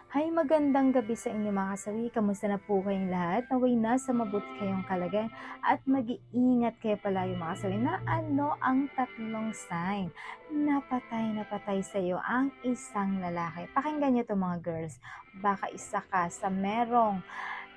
Hay, magandang gabi sa inyo mga kasawi. Kamusta na po kayong lahat? Naway nasa mabuti kayong kalagayan at mag-iingat kayo palagi mga kasawi na ano ang tatlong sign na patay sa iyo ang isang lalaki. Pakinggan niyo to mga girls. Baka isa ka sa merong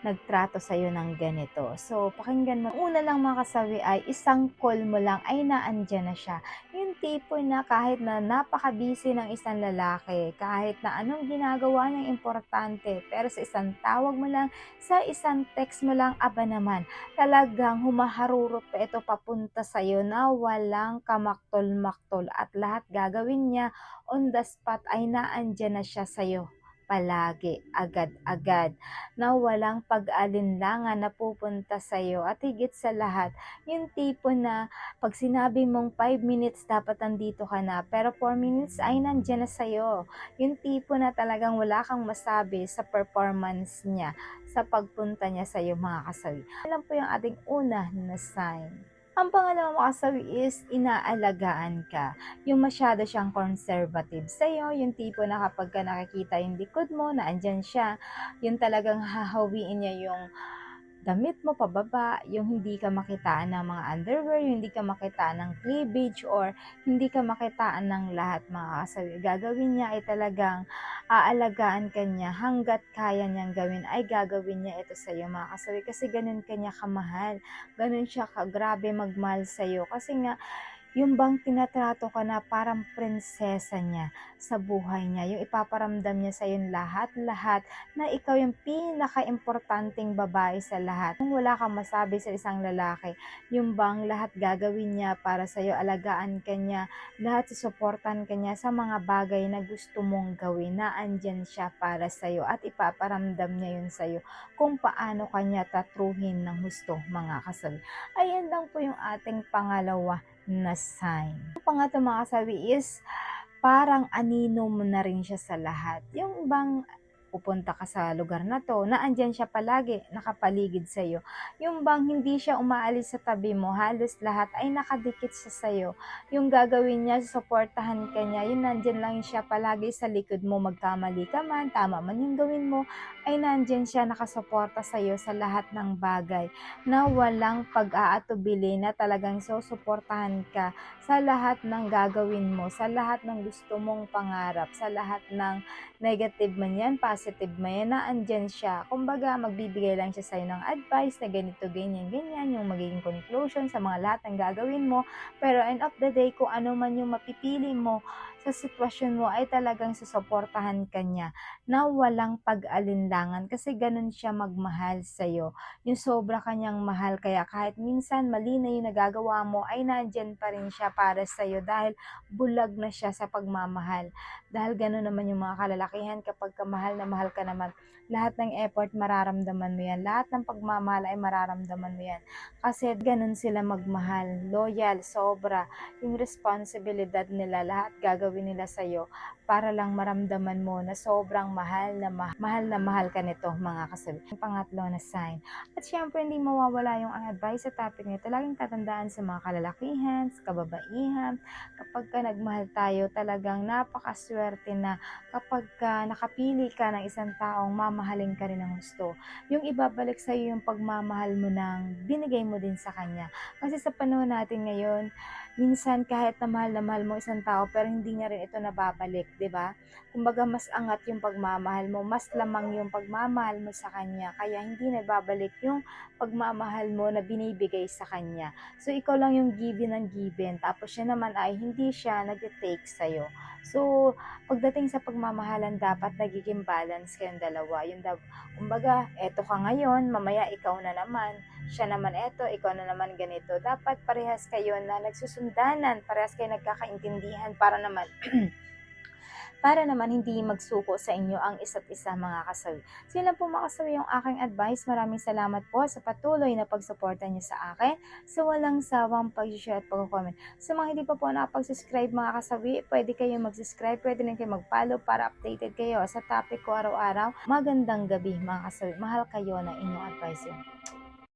nagtrato sa'yo ng ganito. So, pakinggan mo. Una lang mga kasawi ay isang call mo lang ay naandyan na siya. Yung tipo na kahit na napaka-busy ng isang lalaki, kahit na anong ginagawa niyang importante, pero sa isang tawag mo lang, sa isang text mo lang, aba naman, talagang humaharurot pa ito papunta sa'yo na walang kamaktol-maktol at lahat gagawin niya on the spot ay naandyan na siya sa'yo palagi, agad-agad na walang pag-alinlangan na pupunta sa'yo at higit sa lahat, yung tipo na pag sinabi mong 5 minutes dapat nandito ka na, pero 4 minutes ay nandiyan na sa'yo. Yung tipo na talagang wala kang masabi sa performance niya, sa pagpunta niya sa'yo mga kasawi. Alam po yung ating una na sign. Ang pangalawang kasawi is inaalagaan ka. Yung masyado siyang conservative sa'yo, yung tipo na kapag ka nakikita yung likod mo, na andyan siya, yung talagang hahawiin niya yung damit mo pababa, yung hindi ka makitaan ng mga underwear, yung hindi ka makitaan ng cleavage, or hindi ka makitaan ng lahat mga kasawi. Gagawin niya ay talagang aalagaan ka niya hanggat kaya niyang gawin ay gagawin niya ito sa iyo mga kasawi kasi ganun kanya kamahal, ganun siya kagrabe magmahal sa iyo kasi nga yung bang tinatrato ka na parang prinsesa niya sa buhay niya, yung ipaparamdam niya sa yung lahat-lahat na ikaw yung pinaka-importanting babae sa lahat. Kung wala kang masabi sa isang lalaki, yung bang lahat gagawin niya para sa'yo, alagaan ka niya, lahat susuportan ka niya sa mga bagay na gusto mong gawin, na andyan siya para sa'yo at ipaparamdam niya yun sa'yo kung paano kanya tatruhin ng gusto mga kasal. Ayan lang po yung ating pangalawa na sign. Ang pangatlo mga kasawi is parang anino mo na rin siya sa lahat. Yung bang pupunta ka sa lugar na to, na andyan siya palagi, nakapaligid sa'yo. Yung bang hindi siya umaalis sa tabi mo, halos lahat ay nakadikit siya sa'yo. Yung gagawin niya, suportahan ka niya, yun nandyan lang siya palagi sa likod mo, magkamali ka man, tama man yung gawin mo, ay nandyan siya nakasuporta sa'yo sa lahat ng bagay, na walang pag-aatubili, na talagang susuportahan ka sa lahat ng gagawin mo, sa lahat ng gusto mong pangarap, sa lahat ng negative man yan, positive man yan, na andyan siya. Kumbaga, magbibigay lang siya sa'yo ng advice na ganito, ganyan, ganyan, yung magiging conclusion sa mga lahat ng gagawin mo. Pero end of the day, kung ano man yung mapipili mo sa sitwasyon mo, ay talagang susuportahan ka niya na walang pag-alinlangan kasi ganun siya magmahal sa'yo. Yung sobra kanyang mahal, kaya kahit minsan mali na yung nagagawa mo, ay nandyan pa rin siya para sa'yo dahil bulag na siya sa pagmamahal. Dahil gano'n naman yung mga kalalakihan, kapag mahal na mahal ka naman, lahat ng effort mararamdaman mo yan, lahat ng pagmamahal ay mararamdaman mo yan. Kasi gano'n sila magmahal, loyal, sobra, yung responsibilidad nila, lahat gagawin nila sa'yo para lang maramdaman mo na sobrang mahal ka nito mga kasabi. Yung pangatlo na sign. At syempre hindi mawawala yung ang advice sa topic nito, laging tatandaan sa mga kalalakihan, sa kababaihan, kapag ka nagmahal tayo, talagang napakaswerte na kapag ka nakapili ka ng isang taong mamahalin ka rin ng gusto. Yung ibabalik sa iyo yung pagmamahal mo ng binigay mo din sa kanya. Kasi sa panahon natin ngayon, minsan kahit na mahal mo isang tao pero hindi niya rin ito nababalik, 'di ba? Kumbaga mas angat yung pagmamahal mo, mas lamang yung pagmamahal mo sa kanya, kaya hindi nababalik yung pagmamahal mo na binibigay sa kanya. So, ikaw lang yung given ng given, tapos siya naman ay hindi siya nag-take sa'yo. So, pagdating sa pagmamahalan, dapat nagiging balance kayong dalawa. Kumbaga, eto ka ngayon, mamaya ikaw na naman, siya naman eto, ikaw na naman ganito. Dapat parehas kayo na nagsusundanan, parehas kayo nagkakaintindihan para naman hindi magsuko sa inyo ang isa't isa mga kasawi. So yun lang po mga kasawi yung aking advice. Maraming salamat po sa patuloy na pagsuporta niyo sa akin, sa walang sawang pag-share at pag-comment. Sa mga hindi pa po nakapag-subscribe mga kasawi, pwede kayo mag-subscribe, pwede rin kayo mag-follow para updated kayo sa topic ko araw-araw. Magandang gabi mga kasawi. Mahal kayo na inyong advisor.